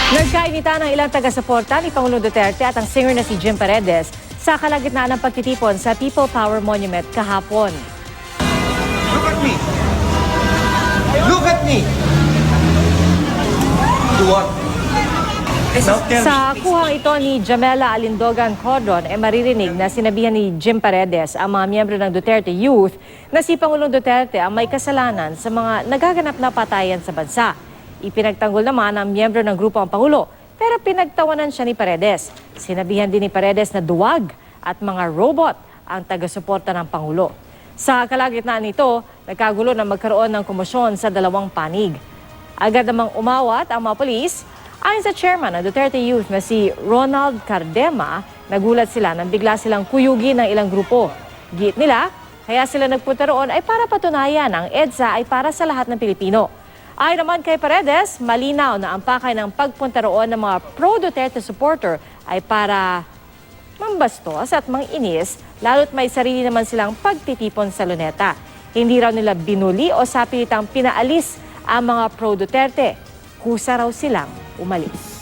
Nagkainitan ng ilang taga-suporta ni Pangulong Duterte at ang singer na si Jim Paredes sa kalagitnaan ng pagtitipon sa People Power Monument kahapon. Look at me! Look at me! Do what? Sa kuhang ito ni Jamela Alindogan Codron, maririnig na sinabihan ni Jim Paredes ang mga miyembro ng Duterte Youth na si Pangulong Duterte ang may kasalanan sa mga nagaganap na patayan sa bansa. Ipinagtanggol naman ang miyembro ng grupo ang Pangulo, pero pinagtawanan siya ni Paredes. Sinabihan din ni Paredes na duwag at mga robot ang taga-suporta ng Pangulo. Sa kalagitnaan nito, nagkagulo na magkaroon ng komosyon sa dalawang panig. Agad namang umawat ang mga polis. Ayon sa chairman ng Duterte Youth na si Ronald Cardema, nagulat sila nang bigla silang kuyugin ng ilang grupo. Giit nila, kaya sila nagpunta roon ay para patunayan ang EDSA ay para sa lahat ng Pilipino. Ayon naman kay Paredes, malinaw na ang pakay ng pagpunta roon ng mga pro-Duterte supporter ay para mambastos at manginis, lalo't may sarili naman silang pagtitipon sa luneta. Hindi raw nila binuli o sapilitang pinaalis ang mga pro-Duterte. Kusa raw silang umalis.